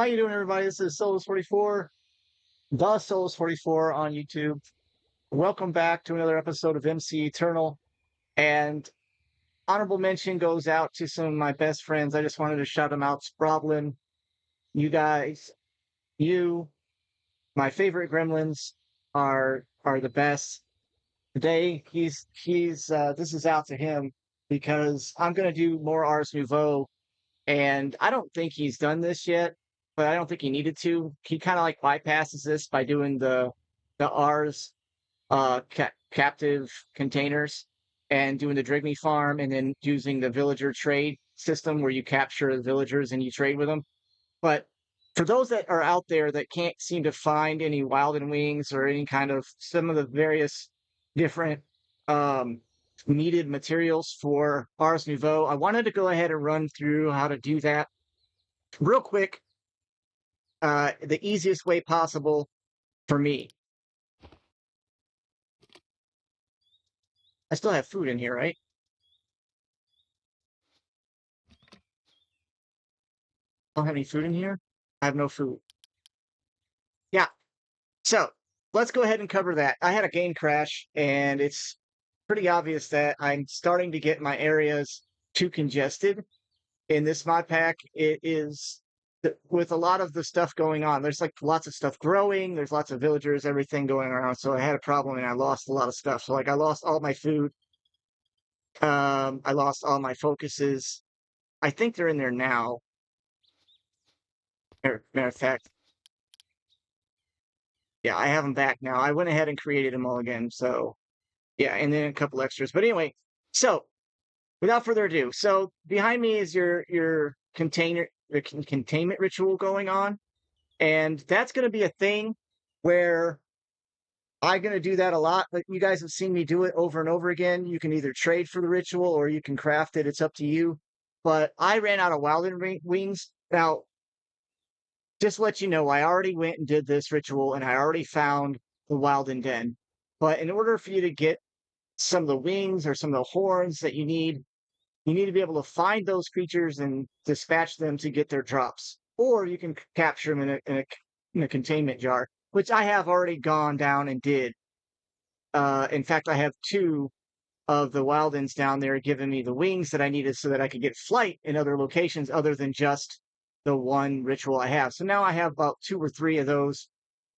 How you doing, everybody? This is Souls44, the Souls44 on YouTube. Welcome back to another episode of MC Eternal. And honorable mention goes out to some of my best friends. I just wanted to shout them out. Sproblin, you guys, you, my favorite gremlins are the best. Today he's this is out to him because I'm gonna do more Ars Nouveau. And I don't think he's done this yet, but I don't think he needed to. He kind of like bypasses this by doing the R's captive containers and doing the Drigme farm and then using the villager trade system where you capture the villagers and you trade with them. But for those that are out there that can't seem to find any wild and wings or any kind of some of the various different um, needed materials for Ars Nouveau, I wanted to go ahead and run through how to do that real quick, the easiest way possible for me. I still have food in here, right? I don't have any food in here. I have no food. Yeah. So let's go ahead and cover that. I had a game crash, and it's pretty obvious that I'm starting to get my areas too congested in this mod pack. It is with a lot of the stuff going on. There's like lots of stuff growing. There's lots of villagers, everything going around. So I had a problem, and I lost a lot of stuff. So like I lost all my food. I lost all my focuses. I think they're in there now. Matter of fact, yeah, I have them back now. I went ahead and created them all again. So yeah, and then a couple extras. But anyway, so without further ado, so behind me is your containment ritual going on, and that's going to be a thing where I'm going to do that a lot. But you guys have seen me do it over and over again. You can either trade for the ritual or you can craft it. It's up to you. But I ran out of wings. Now, just to let you know, I already went and did this ritual, and I already found the Wilden Den. But in order for you to get some of the wings or some of the horns that you need to be able to find those creatures and dispatch them to get their drops. Or you can capture them in a containment jar, which I have already gone down and did. In fact, I have two of the Wildens down there giving me the wings that I needed so that I could get flight in other locations other than just the one ritual I have. So now I have about two or three of those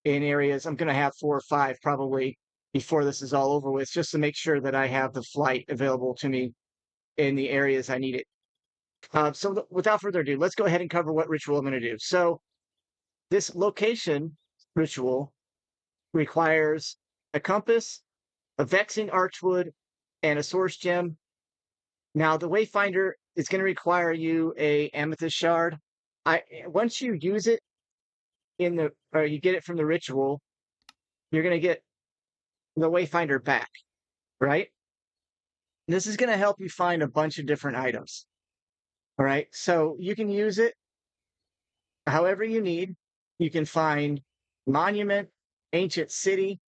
in areas. I'm going to have 4 or 5 probably before this is all over with, just to make sure that I have the flight available to me in the areas I need it. So without further ado, let's go ahead and cover what ritual I'm going to do. So this location ritual requires a compass, a vexing archwood, and a source gem. Now the wayfinder is going to require you a amethyst shard. Once you use it or you get it from the ritual, you're going to get the wayfinder back, right? This is going to help you find a bunch of different items. All right, so you can use it however you need. You can find monument, ancient city,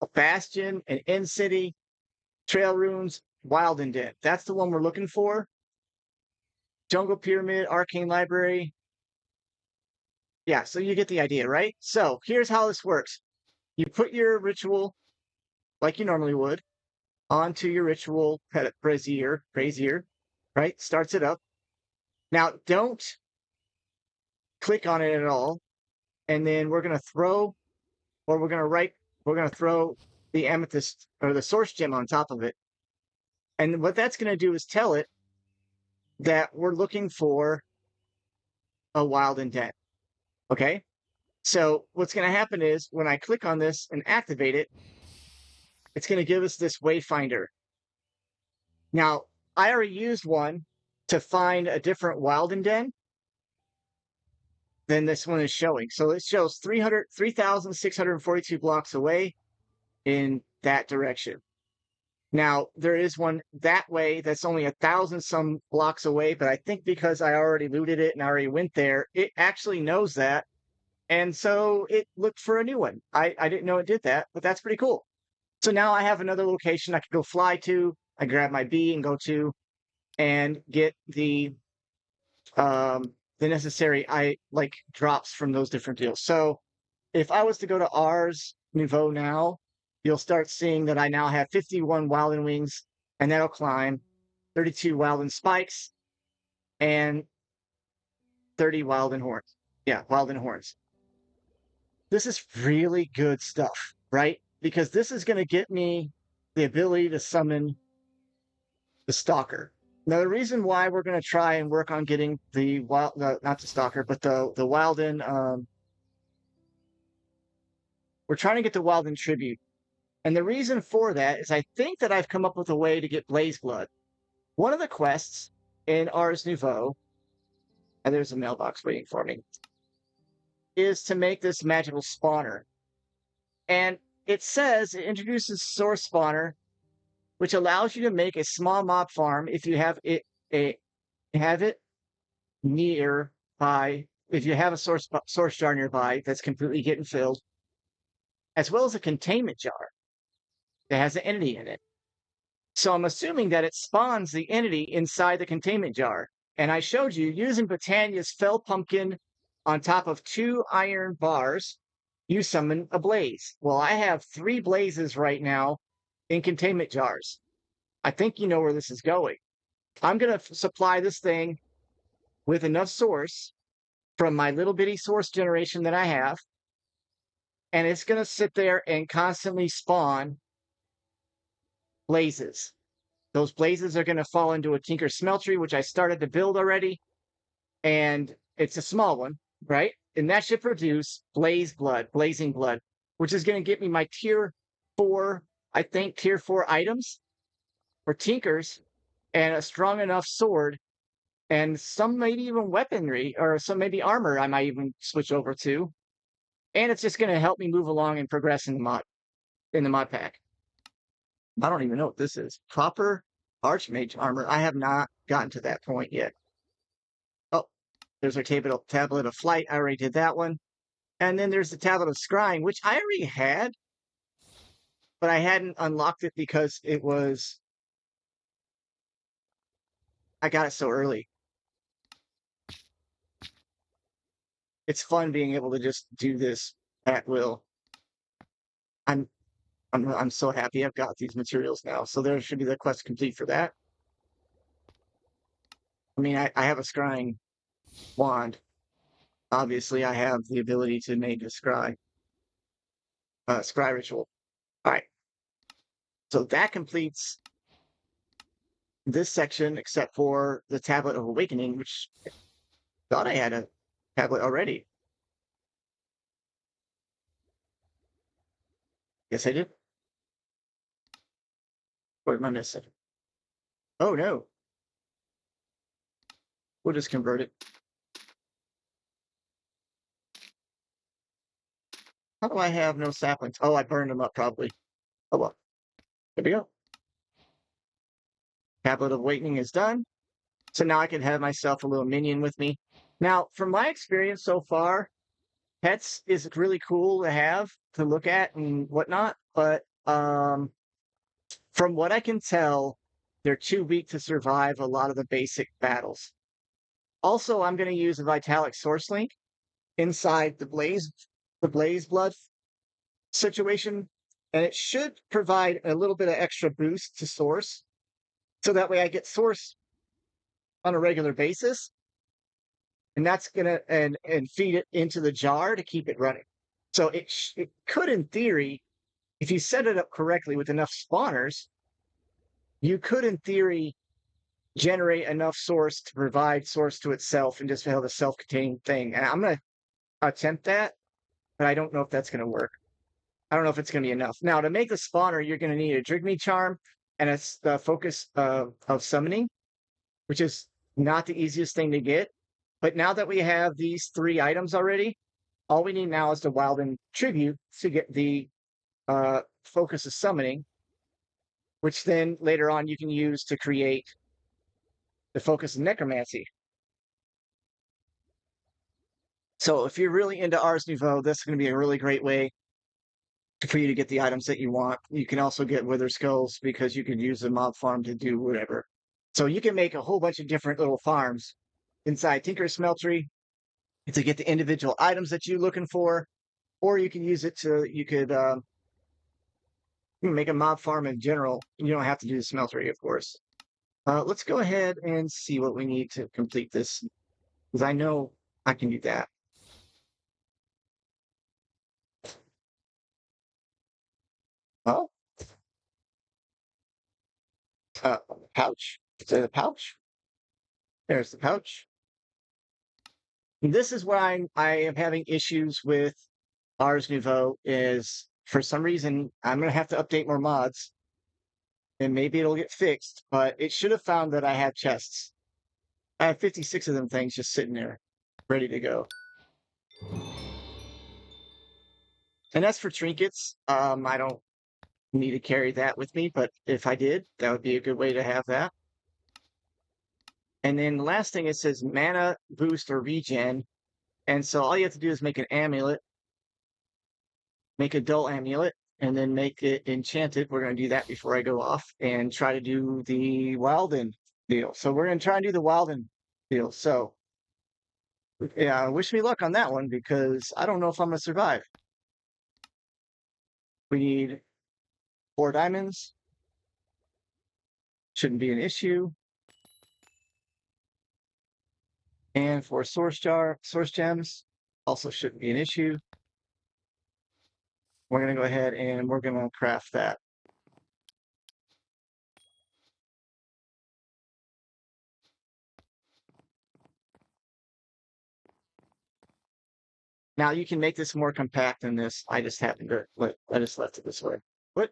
a bastion, an end city, trail runes, Wilden Den. That's the one we're looking for. Jungle pyramid, arcane library. Yeah, so you get the idea, right? So here's how this works. You put your ritual, like you normally would, onto your ritual brazier, right? Starts it up. Now, don't click on it at all. And then we're going to throw the amethyst or the source gem on top of it. And what that's going to do is tell it that we're looking for a Wilden Den. Okay? So what's going to happen is when I click on this and activate it, it's going to give us this wayfinder. Now, I already used one to find a different Wilden Den than this one is showing. So it shows 3,642 blocks away in that direction. Now, there is one that way that's only 1,000 some blocks away, but I think because I already looted it and I already went there, it actually knows that. And so it looked for a new one. I didn't know it did that, but that's pretty cool. So now I have another location I could go fly to. I grab my bee and go to and get the the necessary drops from those different deals. So if I was to go to Ars Nouveau now, you'll start seeing that I now have 51 Wilding Wings, and that'll climb, 32 Wilding Spikes, and 30 Wilding Horns. Yeah, Wilding Horns. This is really good stuff, right? Because this is going to get me the ability to summon the Stalker. Now, the reason why we're going to try and work on getting the not the Stalker, but the Wilding, we're trying to get the Wilding Tribute. And the reason for that is I think that I've come up with a way to get Blaze Blood. One of the quests in Ars Nouveau, and there's a mailbox waiting for me, is to make this magical spawner. And it says it introduces source spawner, which allows you to make a small mob farm if you have it nearby. If you have a source jar nearby that's completely getting filled, as well as a containment jar that has an entity in it. So I'm assuming that it spawns the entity inside the containment jar. And I showed you using Britannia's Fell Pumpkin on top of 2 iron bars, you summon a blaze. Well, I have 3 blazes right now in containment jars. I think you know where this is going. I'm going to supply this thing with enough source from my little bitty source generation that I have, and it's going to sit there and constantly spawn blazes. Those blazes are going to fall into a Tinker Smeltery, which I started to build already, and it's a small one, right? And that should produce blazing blood, which is going to get me my tier 4 items for Tinkers, and a strong enough sword, and some maybe even weaponry, or some maybe armor I might even switch over to. And it's just going to help me move along and progress in the mod pack. I don't even know what this is. Proper Archmage armor. I have not gotten to that point yet. Oh, there's our tablet of flight. I already did that one. And then there's the tablet of scrying, which I already had, but I hadn't unlocked it because I got it so early. It's fun being able to just do this at will. I'm so happy I've got these materials now. So there should be the quest complete for that. I mean, I have a scrying wand. Obviously, I have the ability to make a scry ritual. All right. So that completes this section, except for the Tablet of Awakening, which I thought I had a tablet already. Yes, I did. What am I missing? Oh, no. We'll just convert it. How do I have no saplings? Oh, I burned them up probably. Oh, well. There we go. Tablet of Awakening is done. So now I can have myself a little minion with me. Now, from my experience so far, pets is really cool to have, to look at and whatnot, but from what I can tell, they're too weak to survive a lot of the basic battles. Also, I'm going to use a Vitalic Source Link inside the Blaze Blood situation, and it should provide a little bit of extra boost to Source, so that way I get Source on a regular basis, and that's gonna and feed it into the jar to keep it running. So it could, in theory, if you set it up correctly with enough spawners, you could, in theory, generate enough source to provide source to itself and just have a self-contained thing. And I'm gonna attempt that, but I don't know if that's gonna work. I don't know if it's gonna be enough. Now, to make a spawner, you're gonna need a Drigme Charm and it's the focus of summoning, which is not the easiest thing to get. But now that we have these 3 items already, all we need now is the Wilding Tribute to get the focus of summoning, which then later on you can use to create the focus of necromancy. So if you're really into Ars Nouveau, this is going to be a really great way for you to get the items that you want. You can also get Wither Skulls because you can use the mob farm to do whatever. So you can make a whole bunch of different little farms inside Tinker's Smeltery to get the individual items that you're looking for, or you can use it to, you could make a mob farm in general. You don't have to do the smeltery, of course. Let's go ahead and see what we need to complete this, because I know I can do that. Oh, pouch. Is that a pouch? There's the pouch. And this is where I am having issues with Ars Nouveau. Is for some reason I'm gonna have to update more mods, and maybe it'll get fixed. But it should have found that I had chests. I have 56 of them things just sitting there, ready to go. And as for trinkets, I don't need to carry that with me, but if I did, that would be a good way to have that. And then the last thing, it says mana boost or regen. And so all you have to do is make an amulet, make a dull amulet, and then make it enchanted. We're going to do that before I go off and try to do the Wilden deal. So we're going to try and do the Wilden deal. So yeah, wish me luck on that one, because I don't know if I'm going to survive. We need 4 diamonds. Shouldn't be an issue. And for source gems, also shouldn't be an issue. We're going to go ahead and we're going to craft that. Now you can make this more compact than this. I just happened to I just left it this way. What?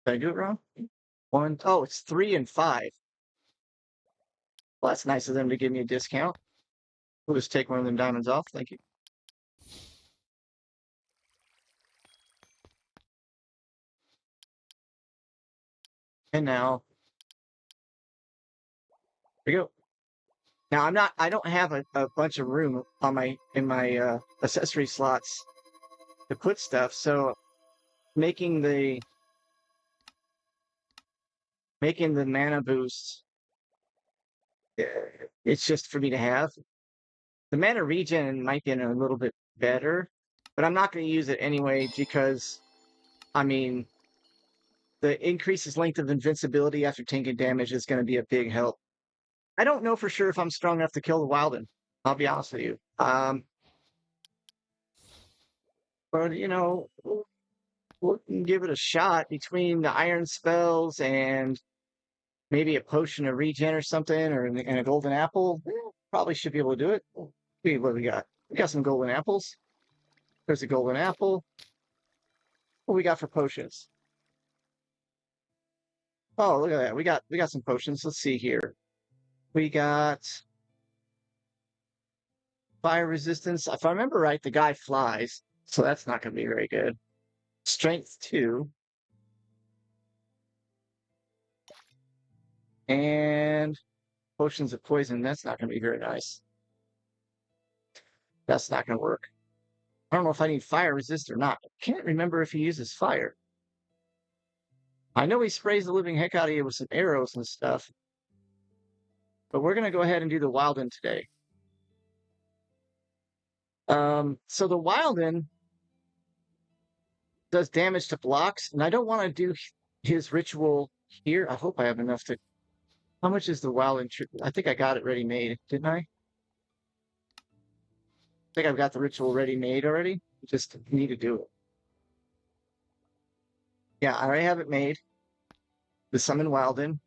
Did I do it wrong? Oh, it's 3 and 5. Well, that's nice of them to give me a discount. We'll just take one of them diamonds off. Thank you. And now, here we go. Now I don't have a bunch of room on in my accessory slots to put stuff, so making the mana boost, it's just for me to have. The mana regen might be a little bit better, but I'm not going to use it anyway, because I mean, the increases length of invincibility after taking damage is going to be a big help. I don't know for sure if I'm strong enough to kill the Wilden. I'll be honest with you. But you know, we'll give it a shot between the iron spells and maybe a potion of regen or something, and a golden apple. Probably should be able to do it. See what we got. We got some golden apples. There's a golden apple. What we got for potions? Oh, look at that. We got some potions. Let's see here. We got fire resistance. If I remember right, the guy flies, so that's not going to be very good. Strength 2. And potions of poison. That's not going to be very nice. That's not going to work. I don't know if I need fire resist or not. I can't remember if he uses fire. I know he sprays the living heck out of you with some arrows and stuff. But we're going to go ahead and do the Wilden today. So the Wilden does damage to blocks, and I don't want to do his ritual here. I hope I have enough to... How much is the Wilden? I think I got it ready made, didn't I? I think I've got the ritual ready made already. Just need to do it. Yeah, I already have it made. The Summon Wilden.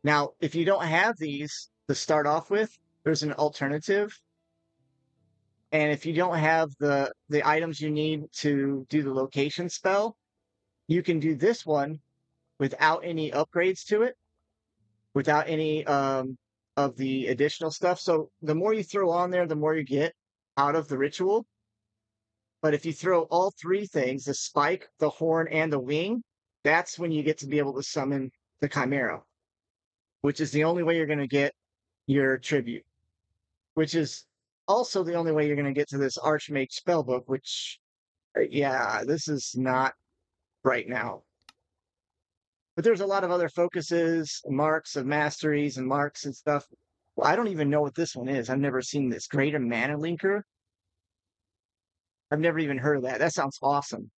Now, if you don't have these to start off with, there's an alternative. And if you don't have the items you need to do the location spell, you can do this one without any upgrades to it, without any of the additional stuff. So the more you throw on there, the more you get out of the ritual. But if you throw all 3 things, the spike, the horn, and the wing, that's when you get to be able to summon the Chimera, which is the only way you're going to get your tribute, which is also the only way you're going to get to this Archmage spellbook, which, yeah, this is not right now. but there's a lot of other focuses, marks of masteries and marks and stuff. Well, I don't even know what this one is. I've never seen this. Greater Mana Linker. I've never even heard of that. That sounds awesome.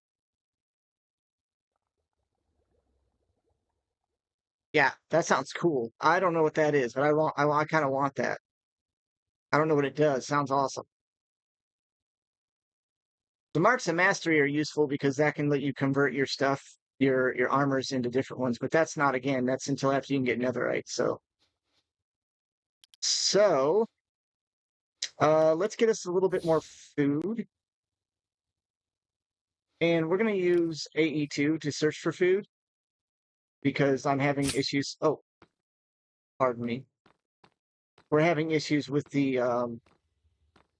Yeah, that sounds cool. I don't know what that is, but I kind of want that. I don't know what it does. Sounds awesome. The marks of mastery are useful because that can let you convert your stuff, your armors into different ones. But that's not again. That's until after you can get netherite. So let's get us a little bit more food, and we're gonna use AE2 to search for food because I'm having issues. Oh, pardon me. We're having issues with the.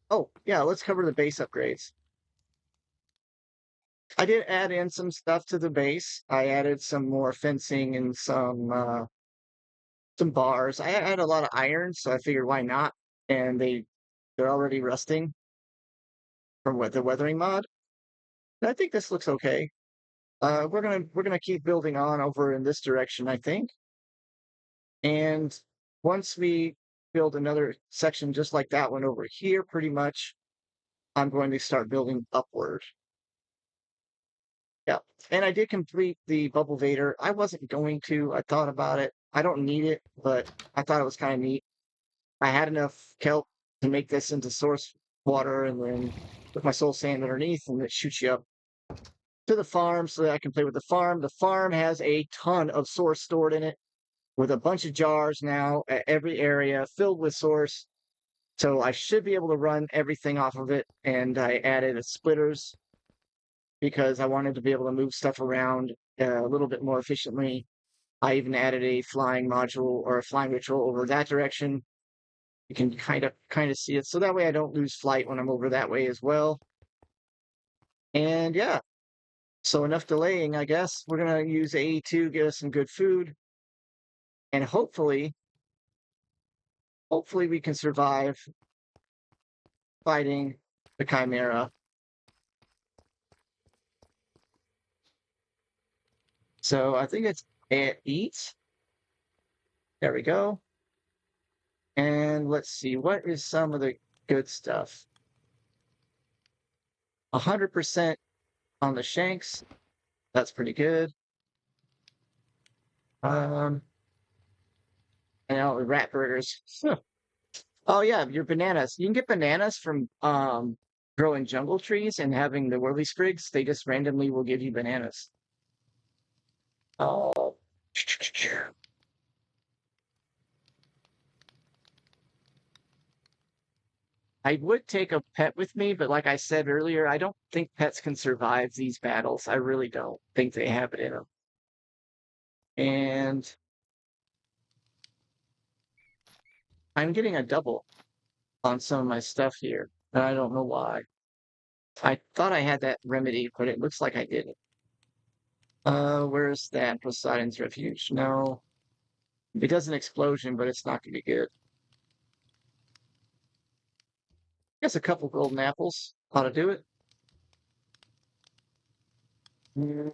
Oh yeah, let's cover the base upgrades. I did add in some stuff to the base. I added some more fencing and some bars. I had a lot of iron, so I figured why not? And they're already rusting from the weathering mod. And I think this looks okay. We're gonna keep building on over in this direction, I think. And once we build another section just like that one over here, pretty much, I'm going to start building upward. Yeah. And I did complete the bubble vader. I wasn't going to. I thought about it. I don't need it, but I thought it was kind of neat. I had enough kelp to make this into source water and then put my soul sand underneath and it shoots you up to the farm so that I can play with the farm. The farm has a ton of source stored in it with a bunch of jars now at every area filled with source. So I should be able to run everything off of it. And I added a splitters because I wanted to be able to move stuff around a little bit more efficiently. I even added a flying module or a flying ritual over that direction. You can kind of see it. So that way I don't lose flight when I'm over that way as well. And yeah, so enough delaying, I guess. We're going to use AE2, get us some good food. And hopefully we can survive fighting the Chimera. So I think it's eat. There we go. And let's see, what is some of the good stuff? 100% on the shanks. That's pretty good. And now the rat burgers. Oh yeah, your bananas. You can get bananas from growing jungle trees and having the whirly sprigs. They just randomly will give you bananas. Oh. I would take a pet with me, but like I said earlier, I don't think pets can survive these battles. I really don't think they have it in them. And I'm getting a double on some of my stuff here, and I don't know why. I thought I had that remedy, but it looks like I didn't. Where's that Poseidon's Refuge? No. It does an explosion, but it's not going to be good. I guess a couple golden apples ought to do it. Mm.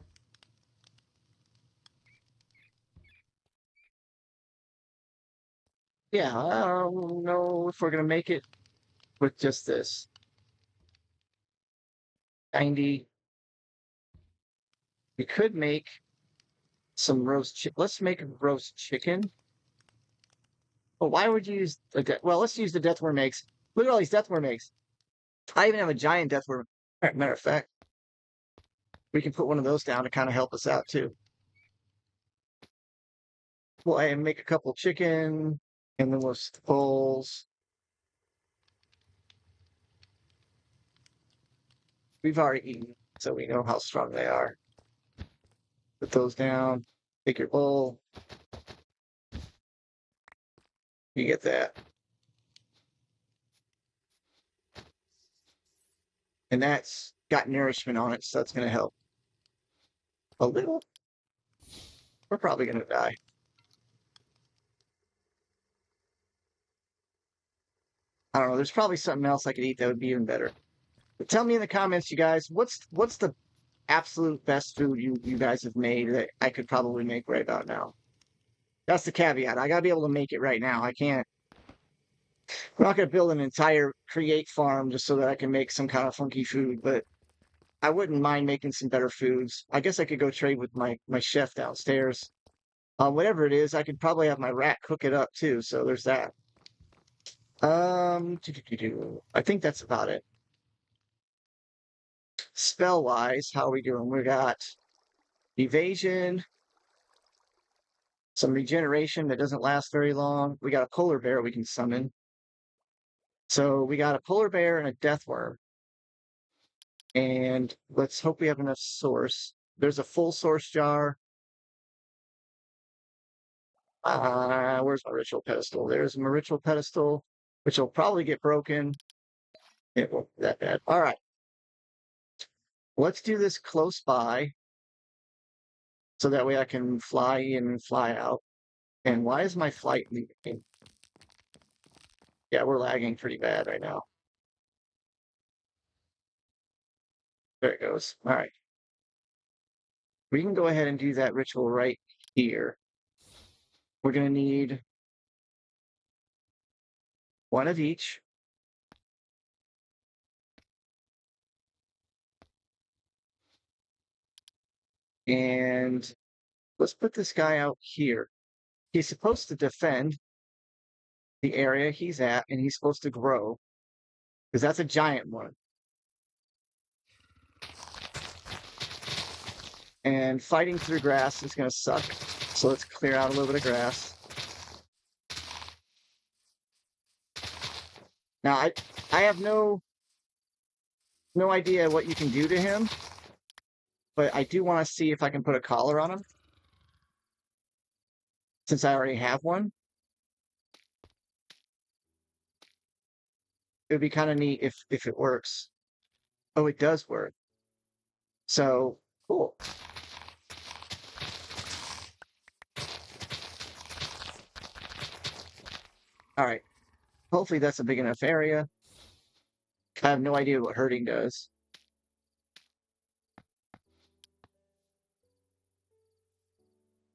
Yeah, I don't know if we're going to make it with just this. 90. We could make some roast chicken. Let's make a roast chicken. Well, why would you use the well, let's use the deathworm eggs. Look at all these deathworm eggs. I even have a giant deathworm. Matter of fact, we can put one of those down to kind of help us out too. Well, and make a couple chicken, and then we'll bowls. We've already eaten, so we know how strong they are. Put those down. Take your bowl. You get that. And that's got nourishment on it, so that's going to help a little. We're probably going to die. I don't know. There's probably something else I could eat that would be even better. But tell me in the comments, you guys, what's the absolute best food you guys have made that I could probably make right about now. That's the caveat. I gotta be able to make it right now. I can't. I'm not gonna build an entire create farm just so that I can make some kind of funky food, but I wouldn't mind making some better foods. I guess I could go trade with my chef downstairs. Whatever it is, I could probably have my rat cook it up too. So there's that. I think that's about it. Spell wise, how are we doing? We got evasion, some regeneration that doesn't last very long. We got a polar bear we can summon. So we got a polar bear and a death worm. And let's hope we have enough source. There's a full source jar. Where's my ritual pedestal? There's my ritual pedestal, which will probably get broken. It won't be that bad. All right. Let's do this close by so that way I can fly in and fly out. And why is my flight leaving? Yeah, we're lagging pretty bad right now. There it goes. All right. We can go ahead and do that ritual right here. We're going to need one of each. And let's put this guy out here. He's supposed to defend the area he's at, and he's supposed to grow, because that's a giant one. And fighting through grass is going to suck. So let's clear out a little bit of grass. Now, I have no idea what you can do to him, but I do want to see if I can put a collar on him, since I already have one. It would be kind of neat if it works. Oh, it does work. So, cool. All right. Hopefully that's a big enough area. I have no idea what herding does.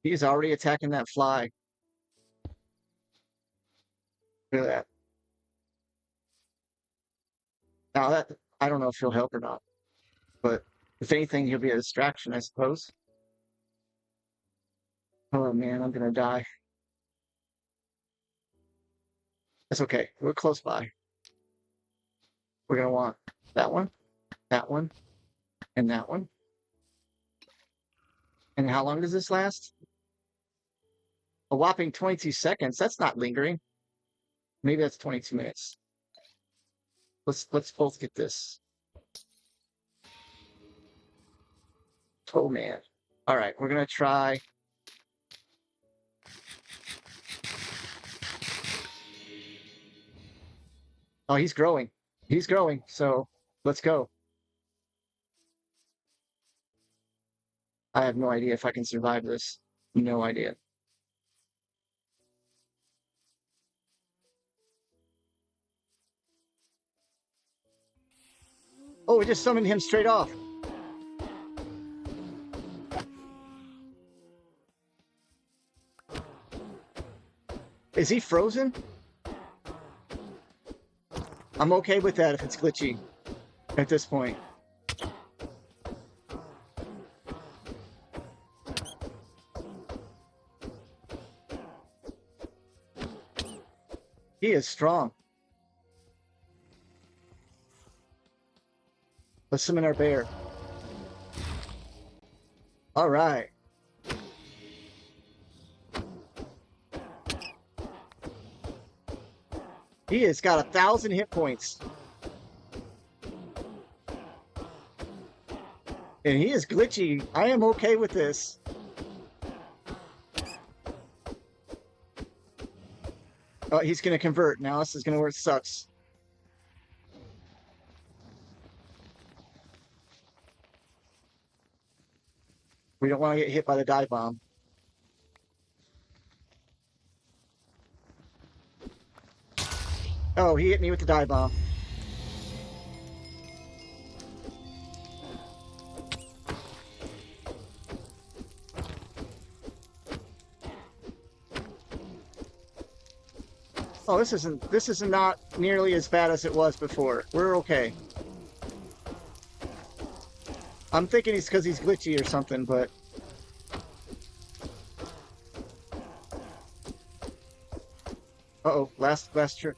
He is already attacking that fly. Look at that. Now that I don't know if he'll help or not, but if anything, he'll be a distraction, I suppose. Oh man, I'm gonna die. That's okay. We're close by. We're gonna want that one, and that one. And how long does this last? A whopping 22 seconds. That's not lingering. Maybe that's 22 minutes. Let's both get this. Oh man. All right, we're gonna try. Oh, he's growing. He's growing. So let's go. I have no idea if I can survive this. No idea. Oh, we just summoned him straight off. Is he frozen? I'm okay with that if it's glitchy at this point. He is strong. Let's summon our bear. All right. He has got 1,000 hit points. And he is glitchy. I am okay with this. Oh, he's going to convert. Now this is going to work. Sucks. We don't want to get hit by the dive bomb. Oh, he hit me with the dive bomb. Oh, this is not nearly as bad as it was before. We're okay. I'm thinking it's because he's glitchy or something, but uh-oh, last trip.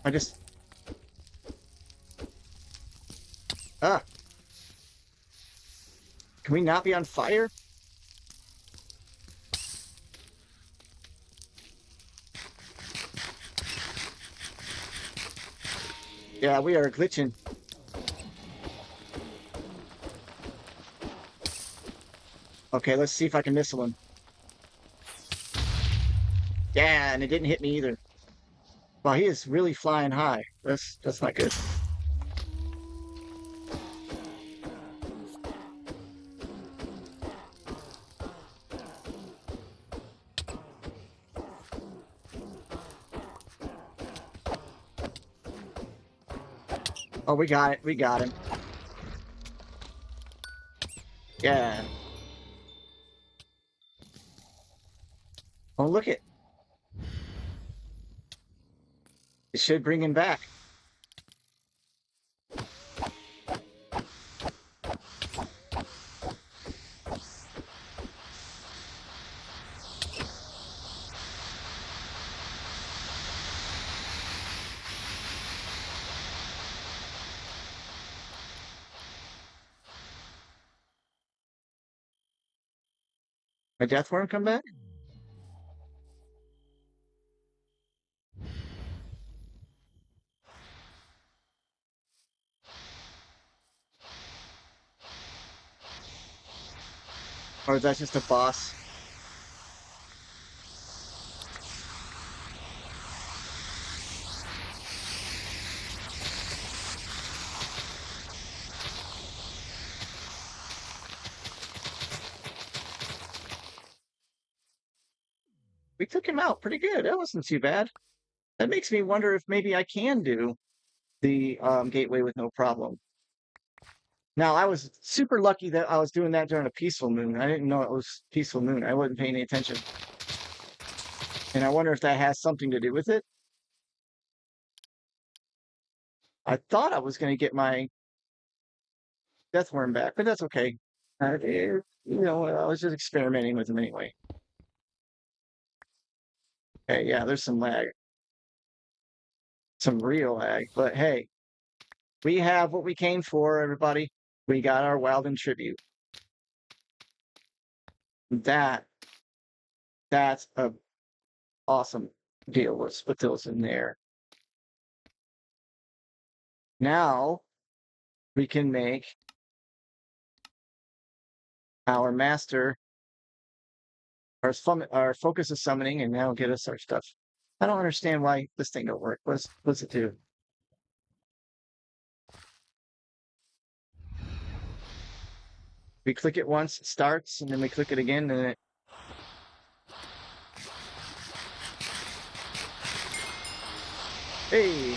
I just ah, can we not be on fire? Yeah, we are glitching. Okay, let's see if I can missile him. Yeah, and it didn't hit me either. Wow, he is really flying high. That's not good. Oh, we got it. We got him. Yeah. Oh, look it. It should bring him back. My death worm come back? Or is that just a boss? We took him out pretty good. That wasn't too bad. That makes me wonder if maybe I can do the gateway with no problem. Now, I was super lucky that I was doing that during a peaceful moon. I didn't know it was peaceful moon. I wasn't paying any attention. And I wonder if that has something to do with it. I thought I was going to get my death worm back, but that's okay. I was just experimenting with him anyway. Okay, yeah, there's some lag, some real lag, but hey, we have what we came for, everybody. We got our Wilden tribute. That that's a awesome deal. Let's put those in there. Now we can make our master our focus of summoning, and now get us our stuff. I don't understand why this thing don't work. What's it do? We click it once, it starts, and then we click it again, and it. Hey.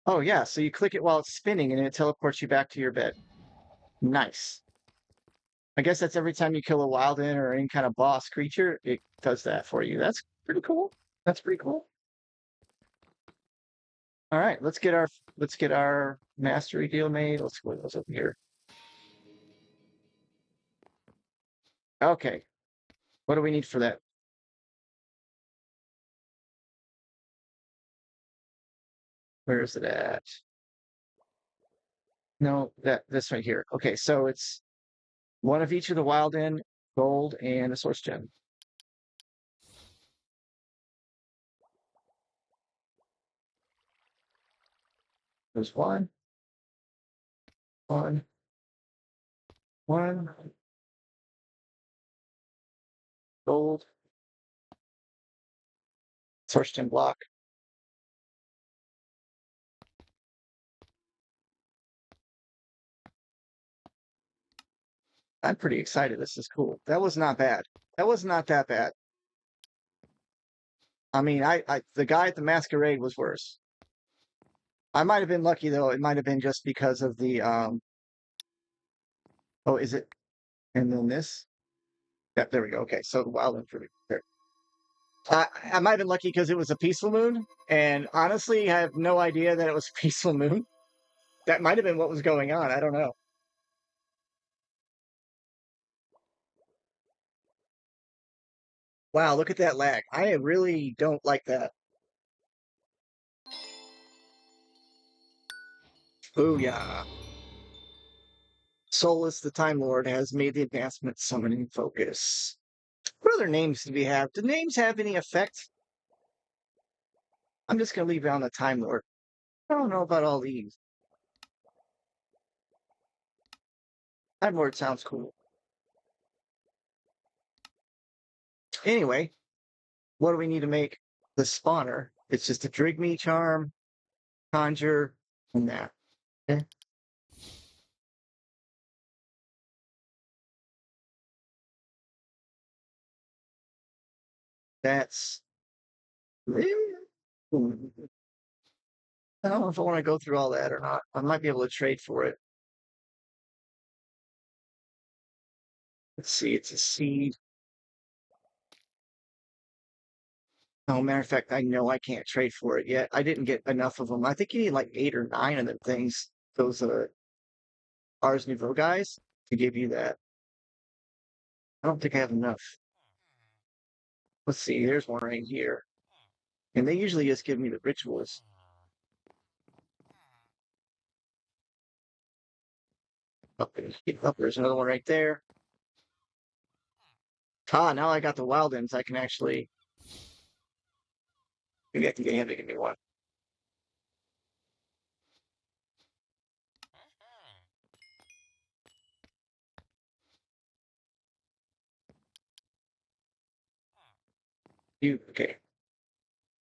Oh yeah, so you click it while it's spinning, and it teleports you back to your bed. Nice. I guess that's every time you kill a Wilden or any kind of boss creature, it does that for you. That's pretty cool. That's pretty cool. All right, let's get our mastery deal made. Let's put those up here. Okay. What do we need for that? Where is it at? No, this right here. Okay, so it's one of each of the Wilden, gold, and a source gem. There's one, one, one, gold, source gem block. I'm pretty excited. This is cool. That was not bad. That was not that bad. I mean, the guy at the masquerade was worse. I might have been lucky though. It might have been just because of the oh, is it? And then this? Yeah, there we go. Okay, so the wild fruit. There. I might have been lucky because it was a peaceful moon, and honestly, I have no idea that it was a peaceful moon. That might have been what was going on. I don't know. Wow, look at that lag. I really don't like that. Oh yeah. Solus, the Time Lord, has made the advancement summoning focus. What other names do we have? Do names have any effect? I'm just gonna leave it on the Time Lord. I don't know about all these. Time Lord sounds cool. Anyway, what do we need to make the spawner? It's just a Drink Me charm, conjure, and that. Okay. That's. I don't know if I want to go through all that or not. I might be able to trade for it. Let's see, it's a seed. Oh, matter of fact, I know I can't trade for it yet. I didn't get enough of them. I think you need like 8 or 9 of them things. Those Ars Nouveau guys to give you that. I don't think I have enough. Let's see. There's one right here, and they usually just give me the rituals. Up, there's another one right there. Ah, now I got the wild ends. I can actually maybe I can get him to give me one. You okay?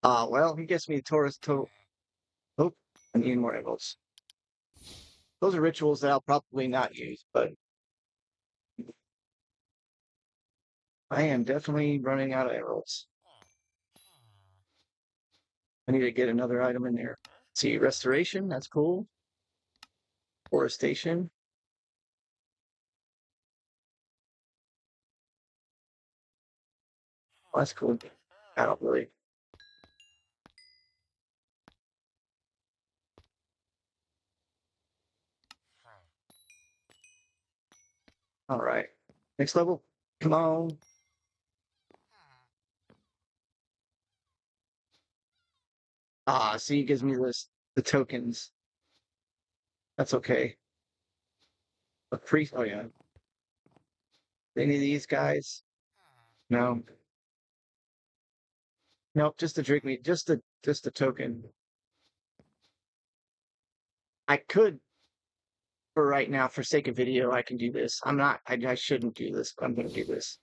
Well, he gets me the Taurus to. Oh, I need more emeralds. Those are rituals that I'll probably not use, but I am definitely running out of emeralds. I need to get another item in there. See, restoration, that's cool. Forestation, oh, that's cool. I don't really. All right. Next level. Come on. Ah, see, it gives me the tokens. That's okay. A priest. Oh yeah. Any of these guys? No. Nope. Just to drink me. Just a token. I could, for right now, for sake of video, I can do this. I'm not. I shouldn't do this, but I'm going to do this.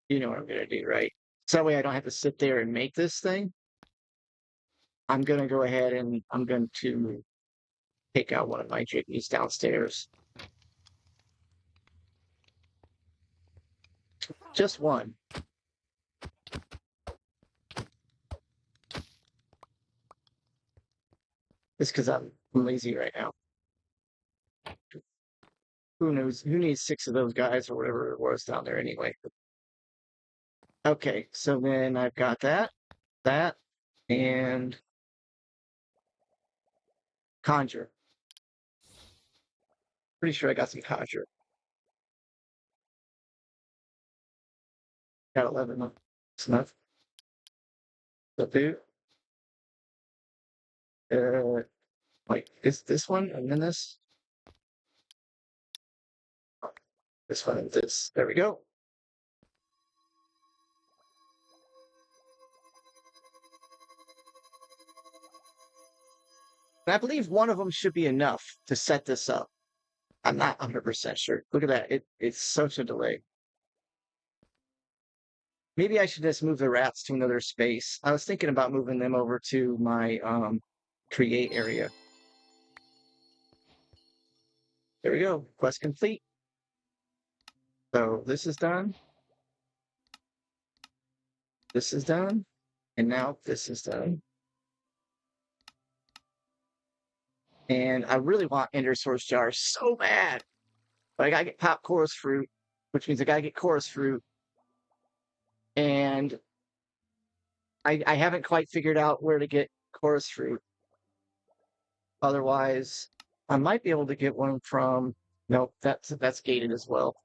You know what I'm going to do, right? So that way I don't have to sit there and make this thing. I'm going to go ahead and I'm going to take out one of my jiggies downstairs. Just one. It's because I'm lazy right now. Who knows? Who needs 6 of those guys or whatever it was down there anyway? Okay, so then I've got that, and conjure. Pretty sure I got some conjure. Got 11. It's enough. So do uh, like this one, and then this one, and this. There we go. And I believe one of them should be enough to set this up. I'm not 100% sure. Look at that. It's such a delay. Maybe I should just move the rats to another space. I was thinking about moving them over to my create area. There we go. Quest complete. So this is done. This is done. And now this is done. And I really want Ender Source Jars so bad. But I gotta get Pop Chorus Fruit, which means I gotta get Chorus Fruit. And I haven't quite figured out where to get Chorus Fruit. Otherwise, I might be able to get one from... Nope, that's gated as well.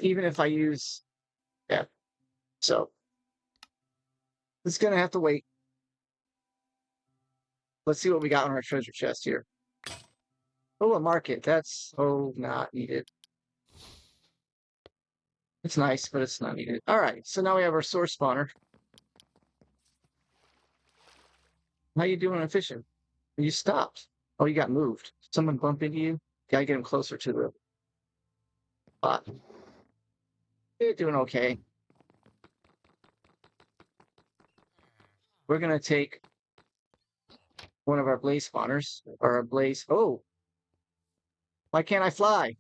Even if I use... Yeah. So, it's gonna have to wait. Let's see what we got on our treasure chest here. Oh, a market. That's... Oh, not needed. It's nice, but it's not needed. All right, so now we have our source spawner. How you doing on fishing? You stopped. Oh, you got moved. Someone bump into you? Gotta get him closer to the spot. You're doing okay. We're gonna take one of our blaze spawners, or a blaze... Oh! Why can't I fly?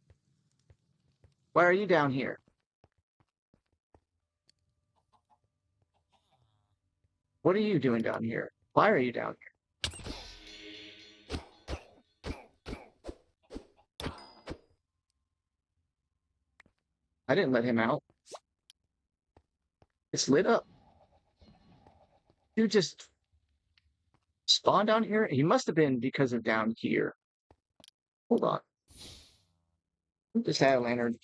Why are you down here? What are you doing down here? Why are you down here? I didn't let him out. It's lit up. You just spawned down here? He must have been because of down here. Hold on. Just had a lantern.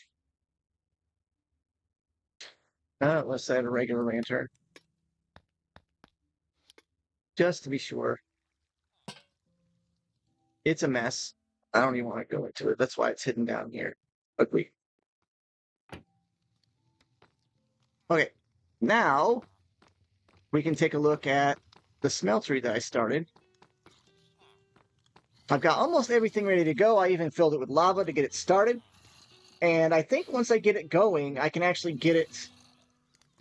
Let's add a regular lantern. Just to be sure. It's a mess. I don't even want to go into it. That's why it's hidden down here. Ugly. Okay. Now, we can take a look at the smeltery that I started. I've got almost everything ready to go. I even filled it with lava to get it started. And I think once I get it going, I can actually get it...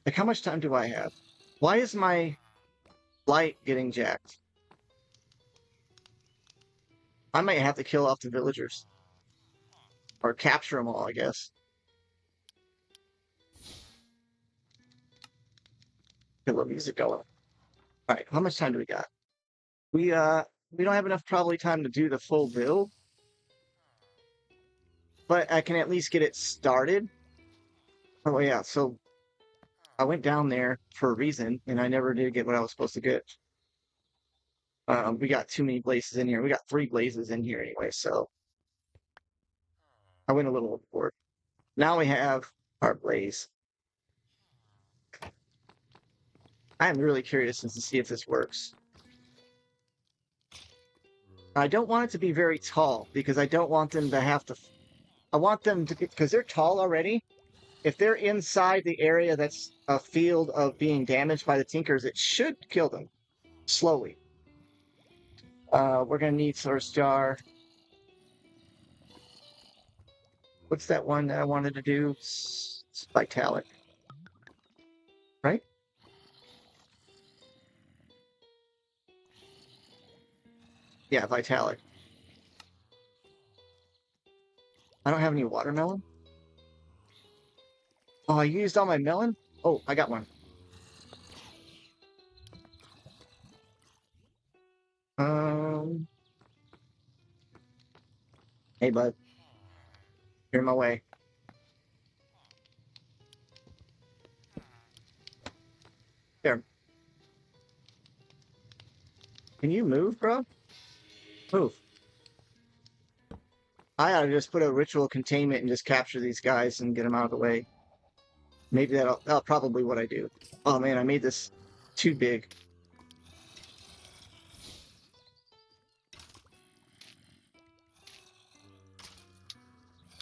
Like, how much time do I have? Why is my light getting jacked? I might have to kill off the villagers. Or capture them all, I guess. Get a little music going. Alright, how much time do we got? We don't have enough probably time to do the full build. But I can at least get it started. Oh yeah, so I went down there for a reason, and I never did get what I was supposed to get. We got too many blazes in here. We got 3 blazes in here anyway, so I went a little overboard. Now we have our blaze. I am really curious to see if this works. I don't want it to be very tall, because I don't want them to have to... I want them to... Because they're tall already. If they're inside the area that's a field of being damaged by the Tinkers, it should kill them. Slowly. We're going to need Source Jar. What's that one that I wanted to do? It's Vitalic. Right? Yeah, Vitalic. I don't have any watermelon. Oh, I used all my melon? Oh, I got one. Hey, bud. You're in my way. There. Can you move, bro? Move. I ought to just put a ritual containment and just capture these guys and get them out of the way. Maybe that'll probably what I do. Oh man, I made this too big.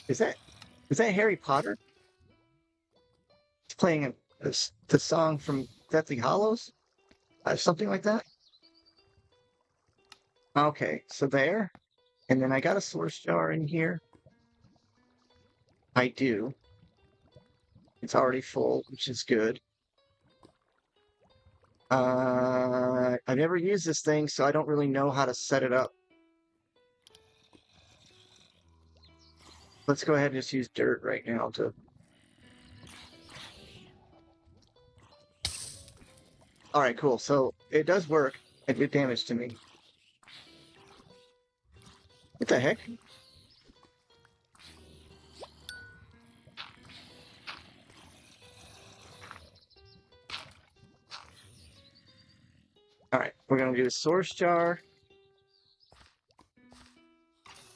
Is that Harry Potter? It's playing the song from Deathly Hallows? Something like that? Okay, so there. And then I got a source jar in here. I do. It's already full, which is good. I've never used this thing, so I don't really know how to set it up. Let's go ahead and just use dirt right now to... All right, cool. So it does work. It did damage to me. What the heck? All right, we're gonna do a source jar.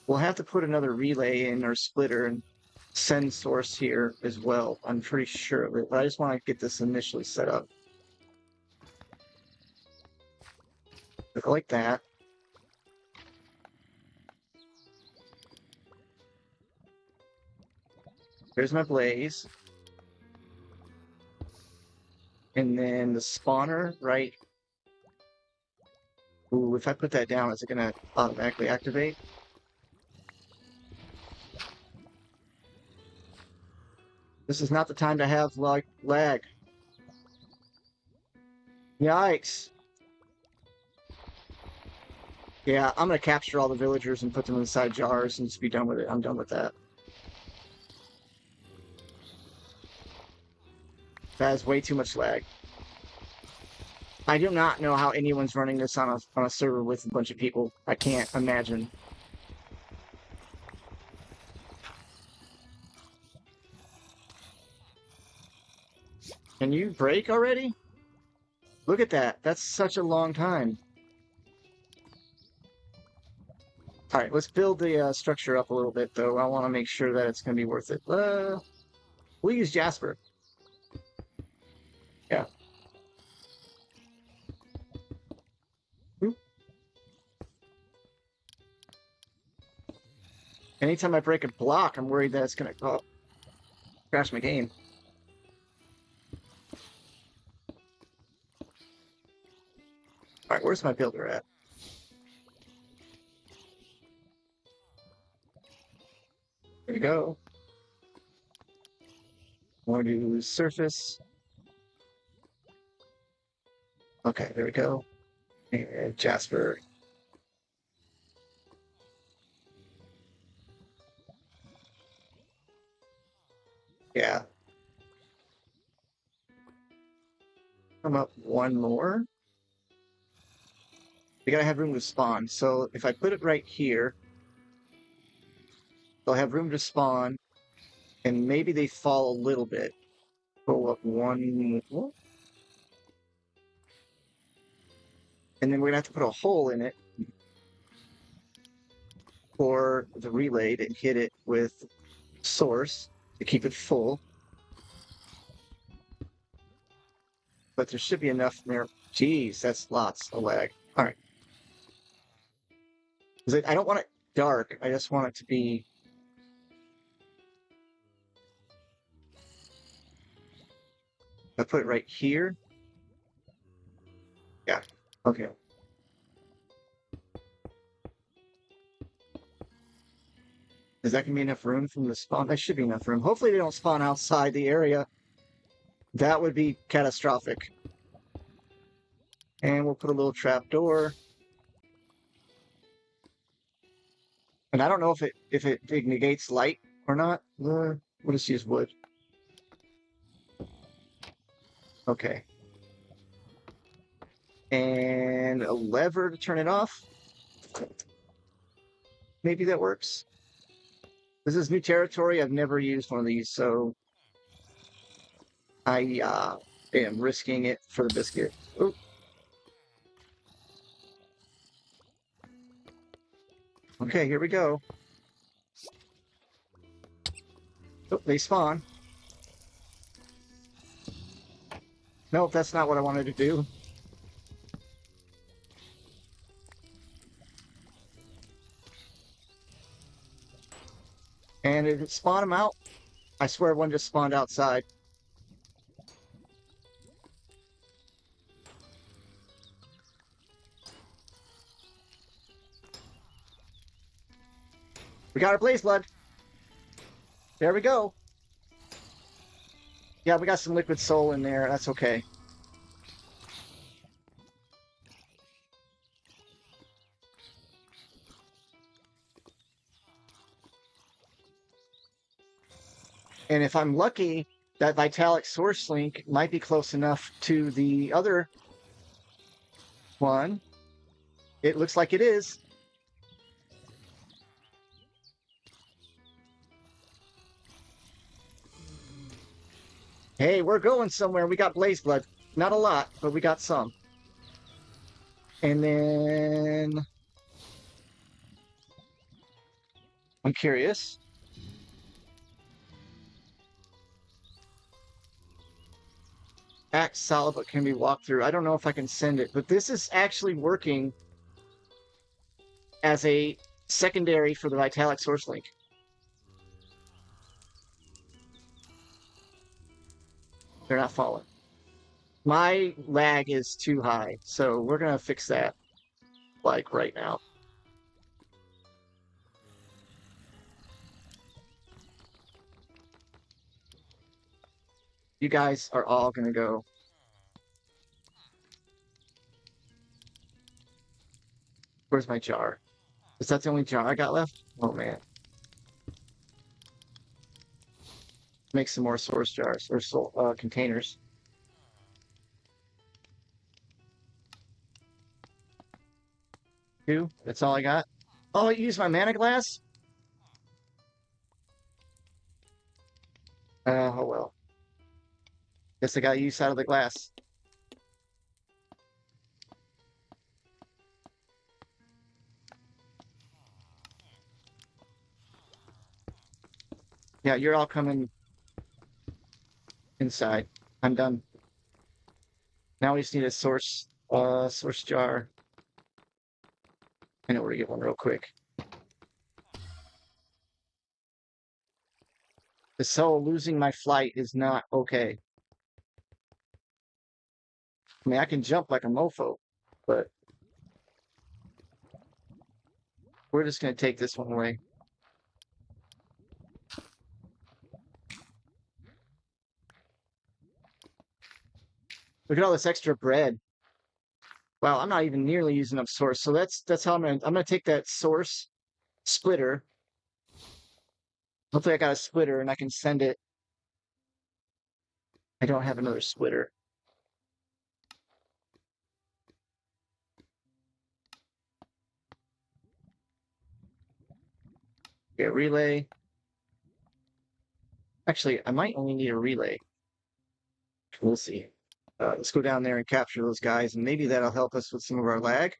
We'll have to put another relay in our splitter and send source here as well. I'm pretty sure of it, but I just want to get this initially set up. Like that. There's my blaze. And then the spawner, right? Ooh, if I put that down, is it gonna automatically activate? This is not the time to have like lag. Yikes. Yeah, I'm gonna capture all the villagers and put them inside jars and just be done with it. I'm done with that. That is way too much lag. I do not know how anyone's running this on a server with a bunch of people. I can't imagine. Can you break already? Look at that. That's such a long time. All right, let's build the structure up a little bit, though. I want to make sure that it's going to be worth it. We'll use Jasper. Yeah. Oop. Anytime I break a block, I'm worried that it's going to crash my game. All right, where's my builder at? There we go. Want to do surface. Okay, there we go. And Jasper. Yeah. Come up one more. We gotta have room to spawn. So if I put it right here, they'll have room to spawn, and maybe they fall a little bit. Go up one more. And then we're gonna have to put a hole in it for the relay to hit it with source to keep it full. But there should be enough in there. Jeez, that's lots of lag. All right. I don't want it dark. I just want it to be. I put it right here. Yeah. Okay. Is that gonna be enough room from the spawn? That should be enough room. Hopefully they don't spawn outside the area. That would be catastrophic. And we'll put a little trap door. And I don't know if it negates light or not. We'll just use wood. Okay. And a lever to turn it off. Maybe that works. This is new territory. I've never used one of these, so I am risking it for the biscuit. Ooh. Okay, here we go. Oh, they spawn. Nope, that's not what I wanted to do. And did it spawn them out? I swear one just spawned outside. We got our blaze blood. There we go. Yeah, we got some liquid soul in there. That's okay. And if I'm lucky, that Vitalic source link might be close enough to the other One. It looks like it is. Hey, we're going somewhere. We got blaze blood. Not a lot, but we got some. And then I'm curious. Axe solid, but can be walked through. I don't know if I can send it, but this is actually working as a secondary for the Vitalic source link. They're not falling. My lag is too high, so we're gonna fix that like right now. You guys are all gonna go. Where's my jar? Is that the only jar I got left? Oh man. Make some more source jars or containers. Two. That's all I got. Oh, I used my mana glass? Oh well. Guess I got use out of the glass. Yeah, you're all coming inside. I'm done. Now we just need a source jar. I know where to get one real quick. So losing my flight is not okay. I mean, I can jump like a mofo, but we're just gonna take this one away. Look at all this extra bread. Wow, I'm not even nearly using up source. So that's how I'm gonna take that source splitter. Hopefully I got a splitter and I can send it. I don't have another splitter. Okay, relay. Actually, I might only need a relay. We'll see. Let's go down there and capture those guys, and maybe that'll help us with some of our lag.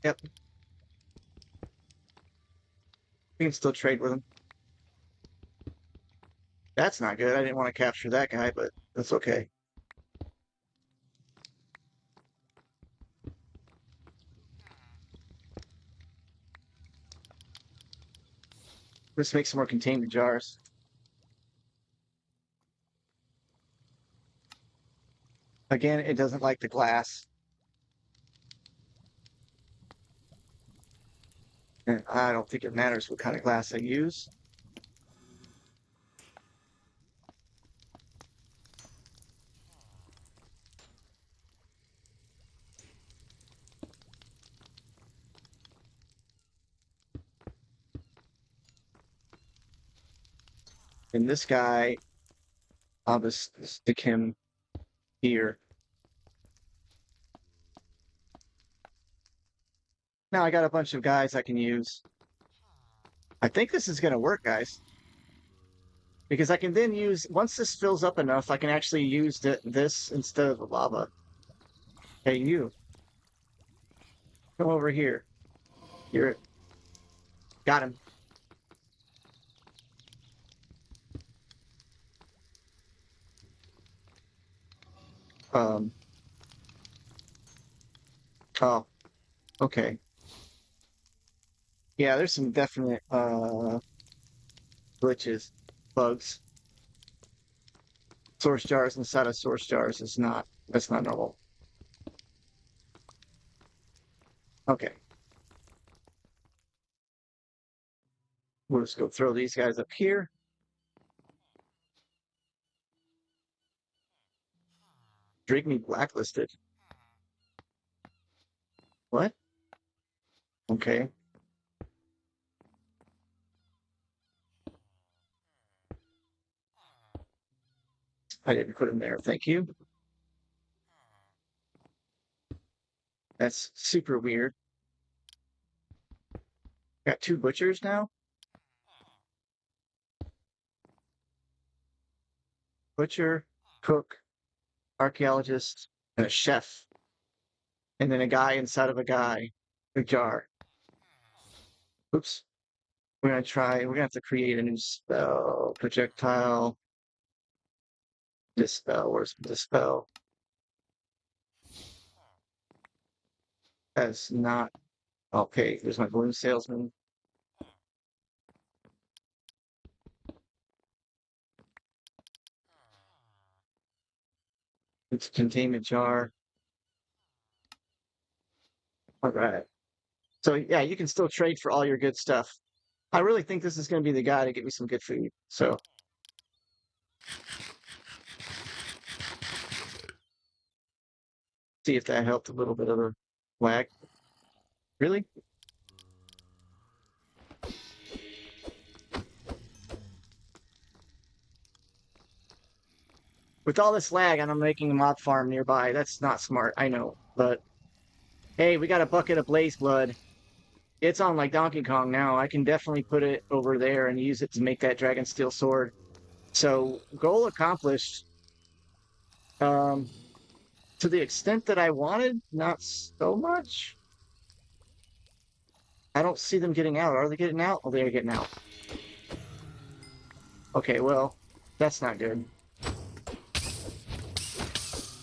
Yep. We can still trade with them. That's not good. I didn't want to capture that guy, but that's okay. Let's make some more containment jars. Again, it doesn't like the glass. And I don't think it matters what kind of glass I use. And this guy, I'll just stick him here. Now I got a bunch of guys I can use. I think this is going to work, guys. Because I can then use, once this fills up enough, I can actually use this instead of the lava. Hey, you. Come over here. You're, got him. Um, oh, okay. Yeah, there's some definite glitches, bugs. Source jars inside of source jars is not, that's not normal. Okay. We'll just go throw these guys up here. Drink me blacklisted. What? Okay. I didn't put him there. Thank you. That's super weird. Got 2 butchers now? Butcher, cook, archaeologist, and a chef. And then a guy inside of a guy. A jar. Oops. We're gonna have to create a new spell. Projectile. Dispel. Where's dispel? That's not okay. There's my balloon salesman. It's a containment jar. All right. So yeah, you can still trade for all your good stuff. I really think this is going to be the guy to get me some good food. So see if that helped a little bit of the lag. Really? With all this lag, and I'm making a mob farm nearby. That's not smart, I know. But hey, we got a bucket of blaze blood. It's on like Donkey Kong now. I can definitely put it over there and use it to make that dragon steel sword. So goal accomplished. To the extent that I wanted, not so much. I don't see them getting out. Are they getting out? Oh, they're getting out. Okay, well, that's not good.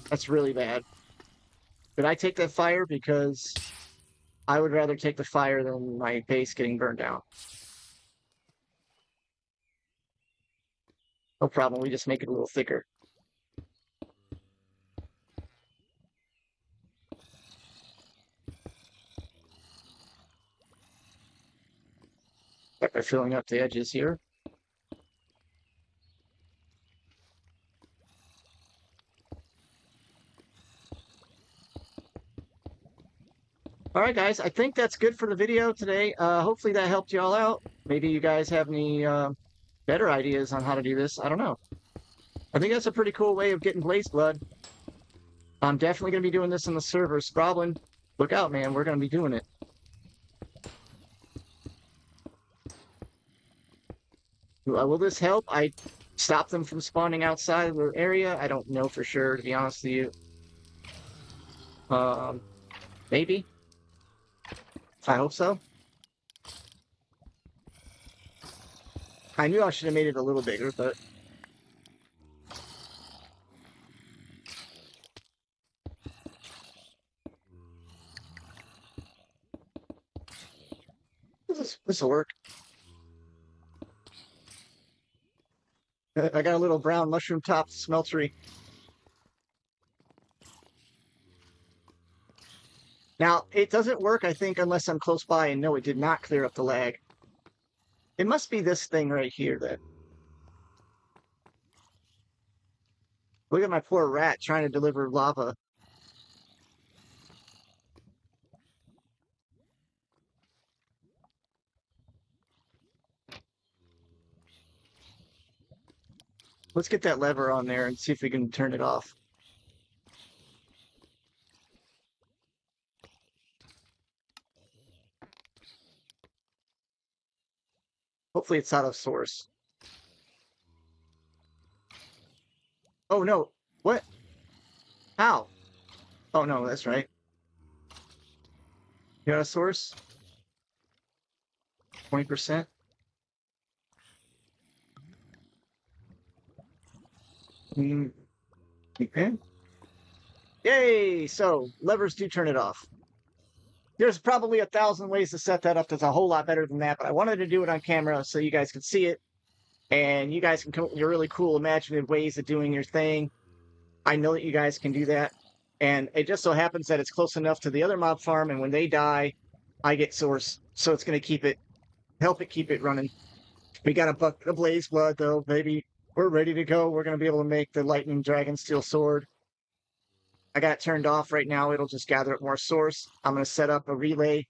That's really bad. Did I take that fire? Because I would rather take the fire than my base getting burned down. No problem. We just make it a little thicker. By filling up the edges here. All right, guys. I think that's good for the video today. Hopefully that helped you all out. Maybe you guys have any better ideas on how to do this. I don't know. I think that's a pretty cool way of getting blaze blood. I'm definitely going to be doing this in the server. Sproblin, look out, man. We're going to be doing it. Will this help? I stop them from spawning outside of the area? I don't know for sure, to be honest with you. Maybe. I hope so. I knew I should have made it a little bigger, but... This will work. I got a little brown mushroom top smeltery. Now, it doesn't work, I think, unless I'm close by, and no, it did not clear up the lag. It must be this thing right here then. Look at my poor rat trying to deliver lava. Let's get that lever on there and see if we can turn it off. Hopefully it's out of source. Oh no, what? How? Oh no, that's right. You got a source? 20%? Okay. Yay! So, levers do turn it off. There's probably 1,000 ways to set that up that's a whole lot better than that, but I wanted to do it on camera so you guys can see it, and you guys can come up with your really cool imaginative ways of doing your thing. I know that you guys can do that, and it just so happens that it's close enough to the other mob farm, and when they die, I get source, so it's going to help it keep it running. We got a bucket of blaze blood, though, baby. We're ready to go. We're going to be able to make the lightning dragon steel sword. I got it turned off right now. It'll just gather up more source. I'm going to set up a relay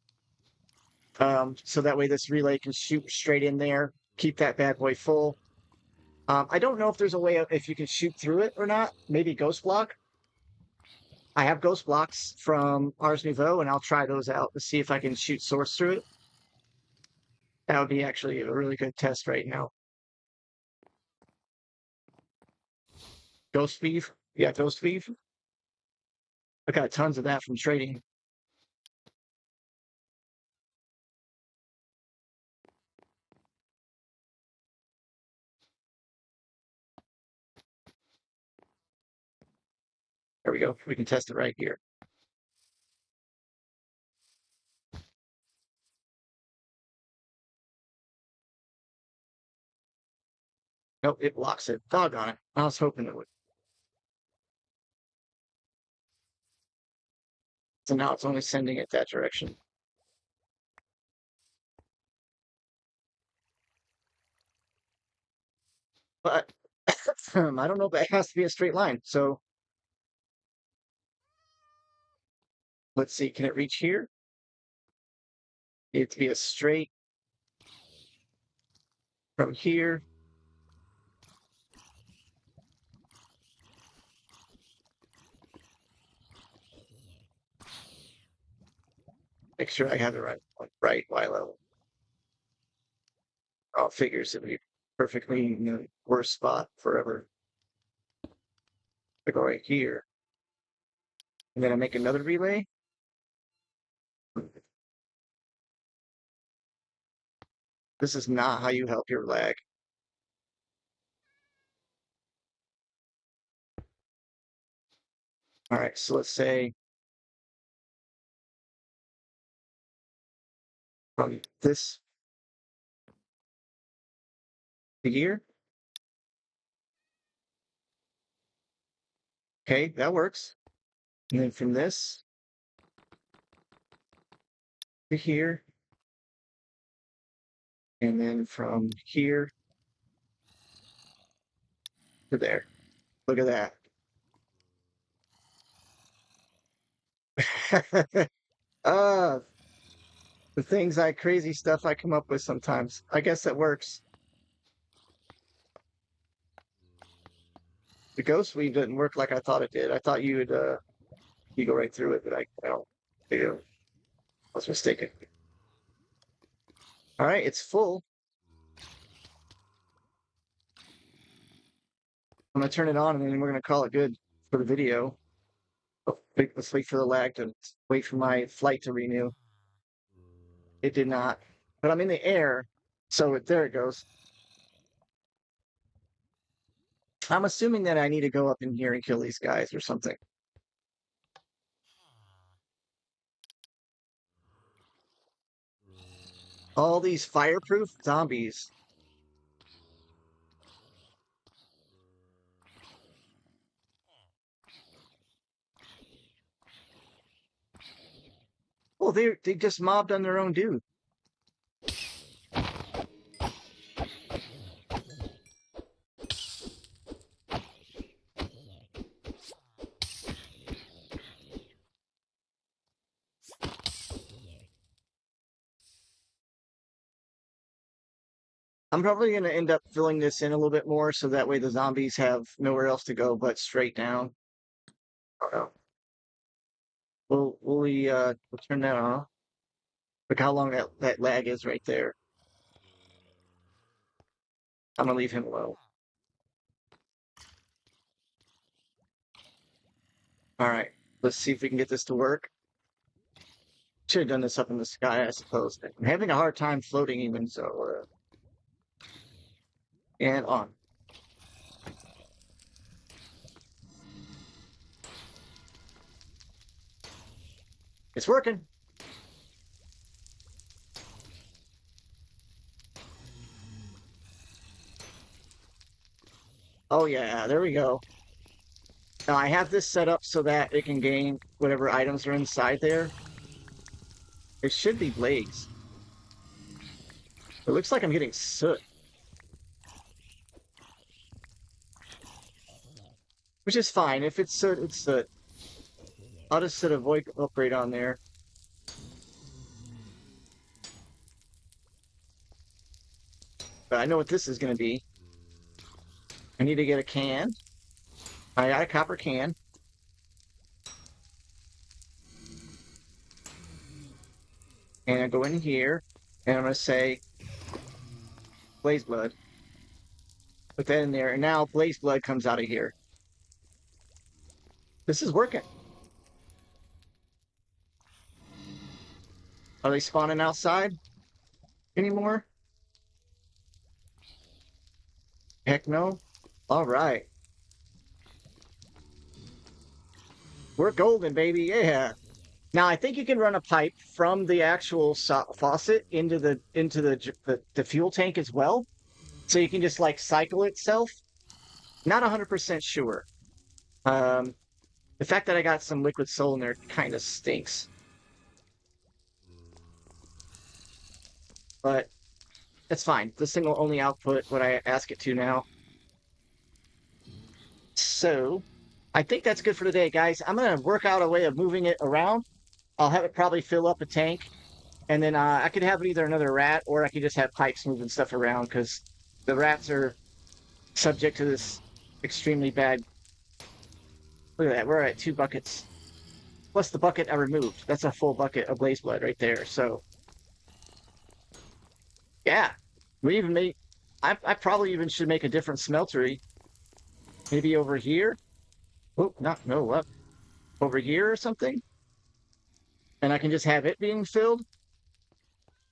so that way this relay can shoot straight in there, keep that bad boy full. I don't know if there's a way if you can shoot through it or not. Maybe ghost block. I have ghost blocks from Ars Nouveau, and I'll try those out to see if I can shoot source through it. That would be actually a really good test right now. Ghost weave? Yeah, ghost weave. I got tons of that from trading. There we go. We can test it right here. Nope, it blocks it. Doggone it. I was hoping it would. So now it's only sending it that direction. But I don't know, but it has to be a straight line. So let's see. Can it reach here? It to be a straight from here. Make sure I have the right Y level. Oh, figures it'd be perfectly in the worst spot forever. I go right here. And then I make another relay. This is not how you help your lag. All right, so let's say from this to here. Okay, that works. And then from this to here. And then from here to there. Look at that. uh the crazy stuff I come up with sometimes. I guess that works. The ghost weave didn't work like I thought it did. I thought you would you go right through it, but I don't. I was mistaken. All right, it's full. I'm gonna turn it on, and then we're gonna call it good for the video. Oh, let's wait for the lag to wait for my flight to renew. It did not, but I'm in the air, so there it goes. I'm assuming that I need to go up in here and kill these guys or something. All these fireproof zombies. Well, they just mobbed on their own dude. I'm probably going to end up filling this in a little bit more so that way the zombies have nowhere else to go but straight down. Oh, no. We'll turn that off. Look how long that lag is right there. I'm gonna leave him low. All right, let's see if we can get this to work. Should have done this up in the sky, I suppose. I'm having a hard time floating even, so and on. It's working. Oh yeah, there we go. Now I have this set up so that it can gain whatever items are inside there. It should be blades. It looks like I'm getting soot. Which is fine. If it's soot, it's soot. I'll just set a void upgrade on there. But I know what this is going to be. I need to get a can. I got a copper can. And I go in here, and I'm going to say Blaze Blood. Put that in there, and now Blaze Blood comes out of here. This is working. Are they spawning outside anymore? Heck no. All right. We're golden, baby. Yeah. Now I think you can run a pipe from the actual faucet into the fuel tank as well, so you can just like cycle itself. Not 100% sure. Um, the fact that I got some liquid soul in there kind of stinks, but that's fine. This thing will only output what I ask it to now. So I think that's good for today, guys. I'm gonna work out a way of moving it around. I'll have it probably fill up a tank, and then I could have either another rat or I could just have pipes moving stuff around because the rats are subject to this extremely bad. Look at that. We're at 2 buckets. Plus the bucket I removed. That's a full bucket of blaze blood right there. So, yeah. We even made. I probably even should make a different smeltery. Maybe over here. Oh, not no up. Over here or something. And I can just have it being filled.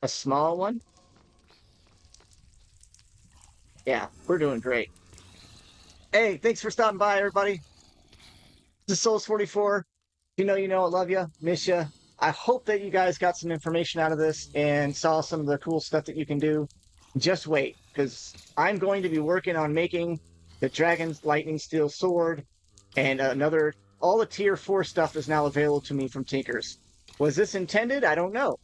A small one. Yeah, we're doing great. Hey, thanks for stopping by, everybody. This is Souls44. You know, I love you, miss you. I hope that you guys got some information out of this and saw some of the cool stuff that you can do. Just wait, because I'm going to be working on making the Dragon's Lightning Steel Sword and all the tier 4 stuff is now available to me from Tinkers. Was this intended? I don't know.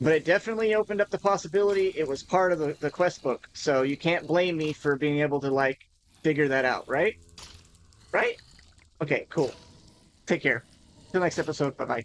But it definitely opened up the possibility. It was part of the quest book. So you can't blame me for being able to, like, figure that out, right? Right? Okay, cool. Take care. Till next episode. Bye-bye.